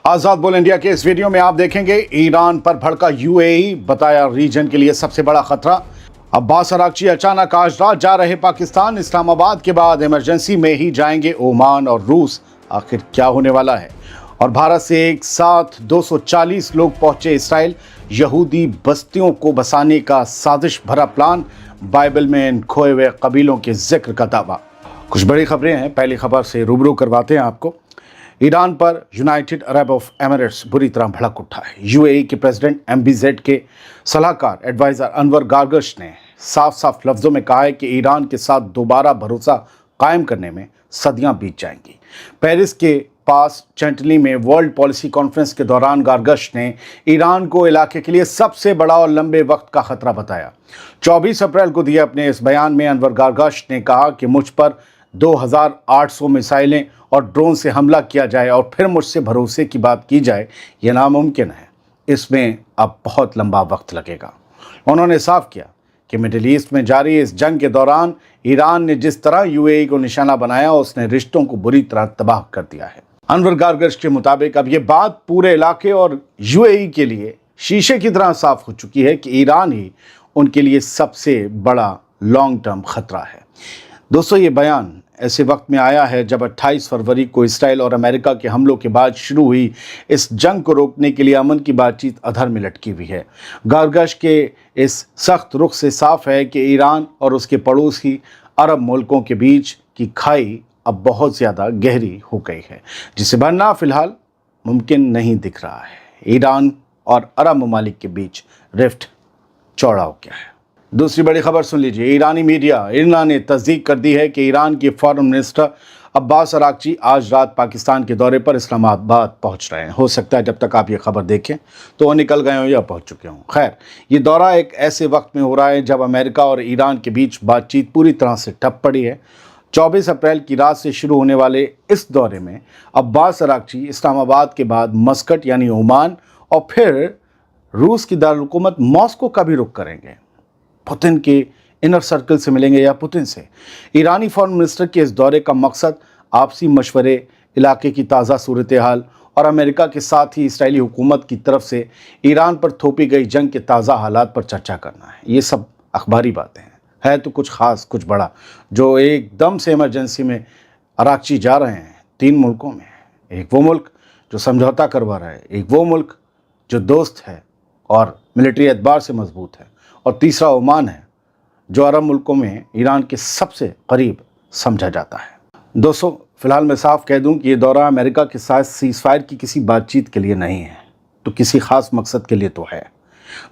आजाद बोल इंडिया के इस वीडियो में आप देखेंगे ईरान पर भड़का यूएई, बताया रीजन के लिए सबसे बड़ा खतरा। अब्बास अराक्ची अचानक आज रात जा रहे पाकिस्तान, इस्लामाबाद के बाद इमरजेंसी में ही जाएंगे ओमान और रूस। आखिर क्या होने वाला है? और भारत से एक साथ 240 लोग पहुंचे इसराइल, यहूदी बस्तियों को बसाने का साजिश भरा प्लान, बाइबल में इन खोए हुए कबीलों के जिक्र का दावा। कुछ बड़ी खबरें हैं, पहली खबर से रूबरू करवाते हैं आपको। ईरान पर यूनाइटेड अरब ऑफ एमिरेट्स बुरी तरह भड़क उठा है। यूएई के प्रेसिडेंट MBZ के सलाहकार एडवाइज़र अनवर गारगश ने साफ साफ लफ्ज़ों में कहा है कि ईरान के साथ दोबारा भरोसा कायम करने में सदियां बीत जाएंगी। पेरिस के पास चैंटली में वर्ल्ड पॉलिसी कॉन्फ्रेंस के दौरान गारगश ने ईरान को इलाके के लिए सबसे बड़ा और लंबे वक्त का खतरा बताया। 24 अप्रैल को दिए अपने इस बयान में अनवर गारगश ने कहा कि मुझ पर 2800 मिसाइलें और ड्रोन से हमला किया जाए और फिर मुझसे भरोसे की बात की जाए, यह नामुमकिन है। इसमें अब बहुत लंबा वक्त लगेगा। उन्होंने साफ किया कि मिडिल ईस्ट में जारी इस जंग के दौरान ईरान ने जिस तरह यूएई को निशाना बनाया, उसने रिश्तों को बुरी तरह तबाह कर दिया है। अनवर गारगश के मुताबिक अब ये बात पूरे इलाके और यूएई के लिए शीशे की तरह साफ हो चुकी है कि ईरान ही उनके लिए सबसे बड़ा लॉन्ग टर्म खतरा है। दोस्तों, ये बयान ऐसे वक्त में आया है जब 28 फरवरी को इसराइल और अमेरिका के हमलों के बाद शुरू हुई इस जंग को रोकने के लिए अमन की बातचीत अधर में लटकी हुई है। गारगश के इस सख्त रुख से साफ है कि ईरान और उसके पड़ोसी अरब मुल्कों के बीच की खाई अब बहुत ज़्यादा गहरी हो गई है, जिसे भरना फिलहाल मुमकिन नहीं दिख रहा है। ईरान और अरब ममालिक के बीच रिफ्ट चौड़ा हो गया है। दूसरी बड़ी खबर सुन लीजिए। ईरानी मीडिया इरना ने तस्दीक कर दी है कि ईरान के फॉरेन मिनिस्टर अब्बास अराक्ची आज रात पाकिस्तान के दौरे पर इस्लामाबाद पहुंच रहे हैं। हो सकता है जब तक आप ये खबर देखें तो वो निकल गए हों या पहुंच चुके हों। खैर, ये दौरा एक ऐसे वक्त में हो रहा है जब अमेरिका और ईरान के बीच बातचीत पूरी तरह से ठप पड़ी है। 24 अप्रैल की रात से शुरू होने वाले इस दौरे में अब्बास अराक्ची इस्लामाबाद के बाद मस्कट यानी ओमान और फिर रूस की दारुल-हुकूमत मॉस्को का भी रुख करेंगे। पुतिन के इनर सर्कल से मिलेंगे या पुतिन से। ईरानी फॉरेन मिनिस्टर के इस दौरे का मकसद आपसी मशवरे, इलाके की ताज़ा सूरत हाल और अमेरिका के साथ ही इस्राएली हुकूमत की तरफ से ईरान पर थोपी गई जंग के ताज़ा हालात पर चर्चा करना है। ये सब अखबारी बातें हैं, है तो कुछ ख़ास कुछ बड़ा जो एकदम से इमरजेंसी में अराक्ची जा रहे हैं 3 मुल्कों में। एक वो मुल्क जो समझौता करवा रहा है, एक वो मुल्क जो दोस्त है और मिलिट्री एतबार से मजबूत है, और तीसरा ओमान है जो अरब मुल्कों में ईरान के सबसे करीब समझा जाता है। दोस्तों, फिलहाल मैं साफ कह दूं कि ये दौरा अमेरिका के साथ सीज़फायर की किसी बातचीत के लिए नहीं है, तो किसी ख़ास मकसद के लिए तो है।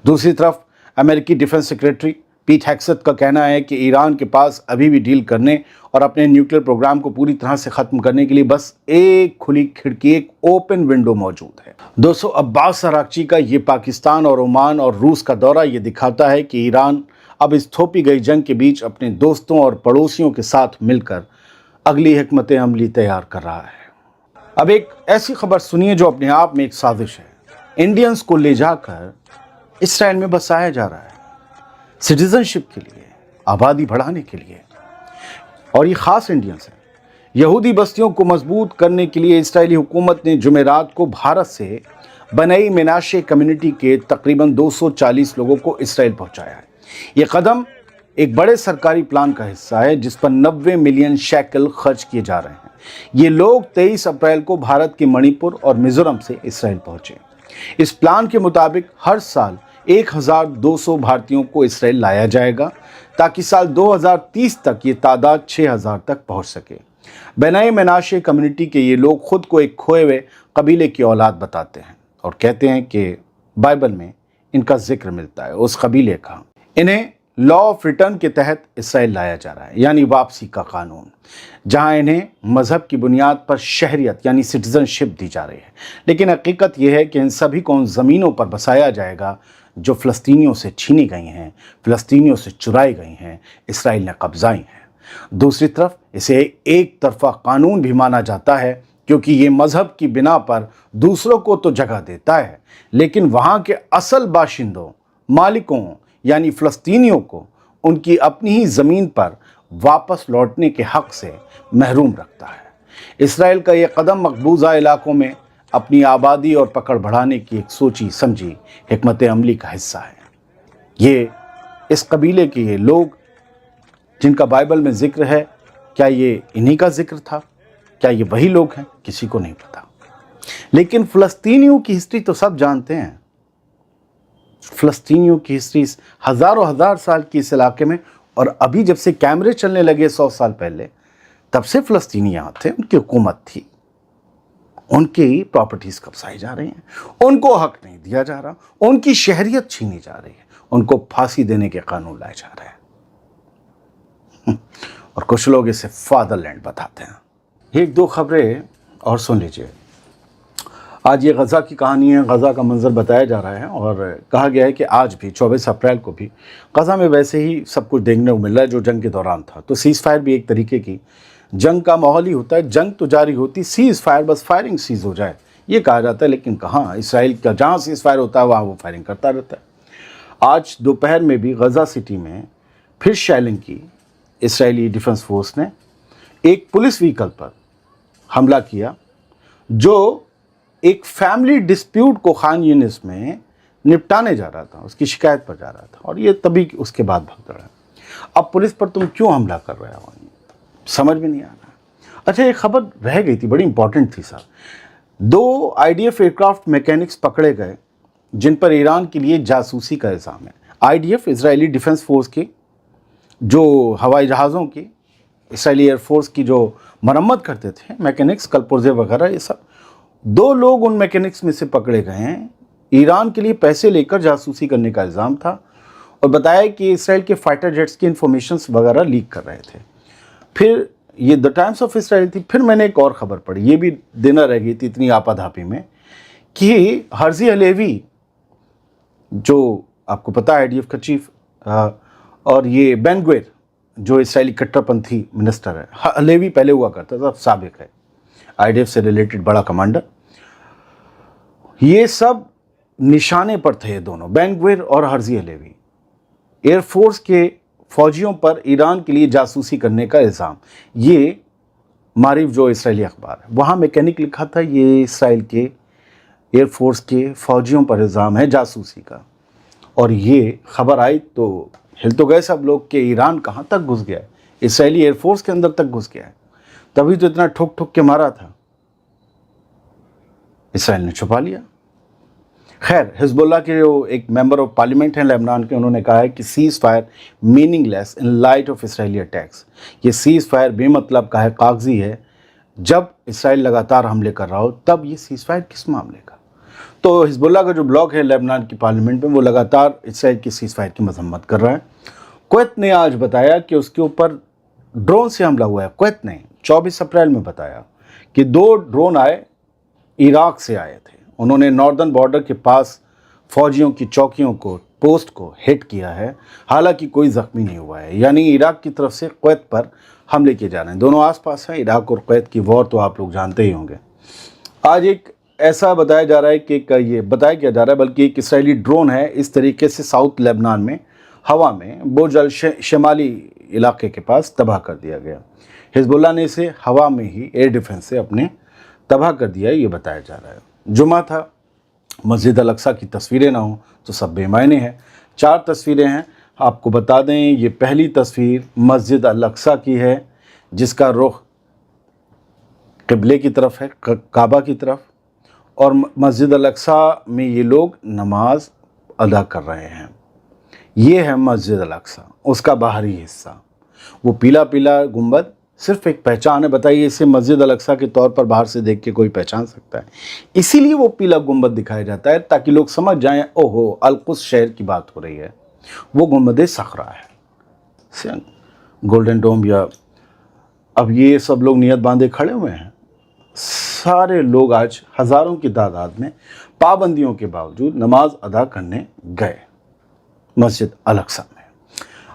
दूसरी तरफ अमेरिकी डिफेंस सेक्रेटरी पीट हेग्सेथ का कहना है कि ईरान के पास अभी भी डील करने और अपने न्यूक्लियर प्रोग्राम को पूरी तरह से ख़त्म करने के लिए बस एक खुली खिड़की, एक ओपन विंडो मौजूद है। दोस्तों, अब्बास अराक्ची का ये पाकिस्तान और ओमान और रूस का दौरा ये दिखाता है कि ईरान अब इस थोपी गई जंग के बीच अपने दोस्तों और पड़ोसियों के साथ मिलकर अगली हिकमत अमली तैयार कर रहा है। अब एक ऐसी खबर सुनिए जो अपने आप में एक साजिश है। इंडियंस को ले जाकर इसराइल में बसाया जा रहा है सिटीजनशिप के लिए, आबादी बढ़ाने के लिए, और ये ख़ास इंडियंस हैं। यहूदी बस्तियों को मजबूत करने के लिए इसराइली हुकूमत ने जुमेरात को भारत से बनई मेनाशे कम्युनिटी के तकरीबन 240 लोगों को इसराइल पहुंचाया है। ये कदम एक बड़े सरकारी प्लान का हिस्सा है जिस पर 90 मिलियन शेकल खर्च किए जा रहे हैं। ये लोग 23 अप्रैल को भारत के मणिपुर और मिजोरम से इसराइल पहुंचे। इस प्लान के मुताबिक हर साल 1200 भारतीयों को इसराइल लाया जाएगा ताकि साल 2030 तक ये तादाद 6000 तक पहुंच सके। बनई मेनाशे कम्युनिटी के ये लोग खुद को एक खोए हुए कबीले की औलाद बताते हैं और कहते हैं कि बाइबल में इनका जिक्र मिलता है उस कबीले का। इन्हें लॉ ऑफ रिटर्न के तहत इसराइल लाया जा रहा है, यानी वापसी का कानून, जहां इन्हें मज़हब की बुनियाद पर शहरियत यानी सिटीजनशिप दी जा रही है। लेकिन हकीकत यह है कि इन सभी को उन ज़मीनों पर बसाया जाएगा जो फ़लस्तीनियों से छीनी गई हैं, फ़लस्तीनियों से चुराई गई हैं, इसराइल ने कब्ज़ाई हैं। दूसरी तरफ इसे एक तरफा कानून भी माना जाता है क्योंकि ये मज़हब की बिना पर दूसरों को तो जगह देता है, लेकिन वहाँ के असल बाशिंदों, मालिकों यानी फ़लस्तीनियों को उनकी अपनी ही ज़मीन पर वापस लौटने के हक़ से महरूम रखता है। इसराइल का ये कदम मकबूजा इलाकों में अपनी आबादी और पकड़ बढ़ाने की एक सोची समझी हिकमत अमली का हिस्सा है। ये इस कबीले के ये लोग जिनका बाइबल में जिक्र है, क्या ये इन्हीं का जिक्र था? क्या ये वही लोग हैं? किसी को नहीं पता। लेकिन फ़लस्तीनियों की हिस्ट्री तो सब जानते हैं। फ़लस्तीनियों की हिस्ट्री हज़ारों हज़ार साल की इस इलाके में, और अभी जब से कैमरे चलने लगे 100 साल पहले, तब से फ़लस्तीनी यहाँ थे, उनकी हुकूमत थी, उनकी प्रॉपर्टीज़ कब्जाई जा रही हैं, उनको हक नहीं दिया जा रहा, उनकी शहरियत छीनी जा रही है, उनको फांसी देने के कानून लाए जा रहे हैं। और कुछ लोग इसे फादरलैंड बताते हैं। एक दो खबरें और सुन लीजिए। आज ये गज़ा की कहानी है, गज़ा का मंजर बताया जा रहा है, और कहा गया है कि आज भी 24 अप्रैल को भी गज़ा में वैसे ही सब कुछ देखने को मिल रहा है जो जंग के दौरान था। तो सीज़ फायर भी एक तरीके की जंग का माहौल ही होता है। जंग तो जारी होती, सीज़ फायर बस फायरिंग सीज़ हो जाए ये कहा जाता है, लेकिन कहाँ, इसराइल का जहाँ सीज़ फायर होता है वहाँ वो फायरिंग करता रहता है। आज दोपहर में भी गज़ा सिटी में फिर शेलिंग की इसराइली डिफेंस फोर्स ने एक पुलिस व्हीकल पर हमला किया जो एक फैमिली डिस्प्यूट को खान यूनिस में निपटाने जा रहा था, उसकी शिकायत पर जा रहा था, और ये तभी उसके बाद भग रहा है। अब पुलिस पर तुम क्यों हमला कर रहे हो, समझ में नहीं आ रहा। अच्छा, एक खबर रह गई थी, बड़ी इंपॉर्टेंट थी सर। 2 IDF एयरक्राफ्ट मैकेनिक्स पकड़े गए जिन पर ईरान के लिए जासूसी का इल्ज़ाम है। IDF इजरायली डिफेंस फोर्स की जो हवाई जहाज़ों की, इसराइली एयरफोर्स की जो मरम्मत करते थे, मैकेनिक्स, कलपुर्जे वगैरह, ये सब 2 लोग उन मैकेनिक्स में से पकड़े गए हैं। ईरान के लिए पैसे लेकर जासूसी करने का इल्ज़ाम था, और बताया कि इसराइल के फाइटर जेट्स की इन्फॉर्मेशंस वगैरह लीक कर रहे थे। फिर ये द टाइम्स ऑफ इसराइल थी। फिर मैंने एक और ख़बर पढ़ी, ये भी देना रह गई थी इतनी आपाधापी में, कि हर्जी हलेवी जो आपको पता है IDF का चीफ, और ये बेन ग्विर जो इसराइली कट्टरपंथी मिनिस्टर है, हलेवी पहले हुआ करता था, साबिक है IDF से रिलेटेड बड़ा कमांडर, ये सब निशाने पर थे। ये दोनों, बेन ग्विर और हर्जी हलेवी, एयरफोर्स के फौजियों पर ईरान के लिए जासूसी करने का इल्ज़ाम। ये मारिफ जो इसराइली अखबार है, वहाँ मैकेनिक लिखा था ये इसराइल के एयरफोर्स के फौजियों पर इल्ज़ाम है जासूसी का। और ये खबर आई तो हिल तो गए सब लोग कि ईरान कहाँ तक घुस गया है, इसराइली एयरफोर्स के अंदर तक घुस गया है, तभी तो इतना ठोक ठोक के मारा था। इसराइल ने छुपा लिया। खैर, हिजबुल्लाह के जो एक मेंबर ऑफ पार्लियामेंट हैं लेबनान के, उन्होंने कहा है कि seize fire meaningless in light of Israeli attacks. ये सीज़ फायर बेमतलब का है, कागजी है। जब इसराइल लगातार हमले कर रहा हो तब ये सीज़ फायर किस मामले का? तो हिजबुल्लाह का जो ब्लॉक है लेबनान की पार्लियामेंट में, वो लगातार इसराइल की सीज़ फायर की मजम्मत कर रहा है। कुवैत ने आज बताया कि उसके ऊपर ड्रोन से हमला हुआ है। कुवैत ने 24 अप्रैल में बताया कि 2 ड्रोन आए, इराक से आए थे। उन्होंने नॉर्दर्न बॉर्डर के पास फौजियों की चौकियों को, पोस्ट को हिट किया है। हालांकि कोई ज़ख्मी नहीं हुआ है। यानी इराक की तरफ से कुवैत पर हमले किए जा रहे हैं। दोनों आसपास हैं, इराक और कुवैत की वॉर तो आप लोग जानते ही होंगे। आज एक ऐसा बताया जा रहा है कि ये बताया क्या जा रहा है, बल्कि एक इसराइली ड्रोन है इस तरीके से साउथ लेबनान में हवा में बुर्ज अल शमाली इलाके के पास तबाह कर दिया गया। हिजबुल्लाह ने इसे हवा में ही एयर डिफेंस से अपने तबाह कर दिया, ये बताया जा रहा है। जुमा था, मस्जिद अल अक्सा की तस्वीरें ना हों तो सब बेमायने हैं। 4 तस्वीरें हैं, आपको बता दें। ये पहली तस्वीर मस्जिद अल अक्सा की है जिसका रुख क़िबले की तरफ है, काबा की तरफ, और मस्जिद अल अक्सा में ये लोग नमाज अदा कर रहे हैं। ये है मस्जिद अल अक्सा, उसका बाहरी हिस्सा। वो पीला पीला गुंबद सिर्फ एक पहचान है। बताइए, इसे मस्जिद अल अक्सा के तौर पर बाहर से देख के कोई पहचान सकता है? इसीलिए वो पीला गुंबद दिखाया जाता है ताकि लोग समझ जाएं, ओहो अल-कुद्स शहर की बात हो रही है। वो गुंबद सखरा है, गोल्डन डोम। या अब ये सब लोग नियत बांधे खड़े हुए हैं। सारे लोग आज हज़ारों की तादाद में पाबंदियों के बावजूद नमाज अदा करने गए मस्जिद अल अक्सा में।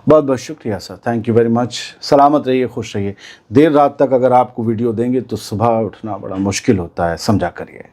बहुत बहुत शुक्रिया sir, thank you very much. सलामत रहिए, खुश रहिए। देर रात तक अगर आपको वीडियो देंगे तो सुबह उठना बड़ा मुश्किल होता है, समझा करिए।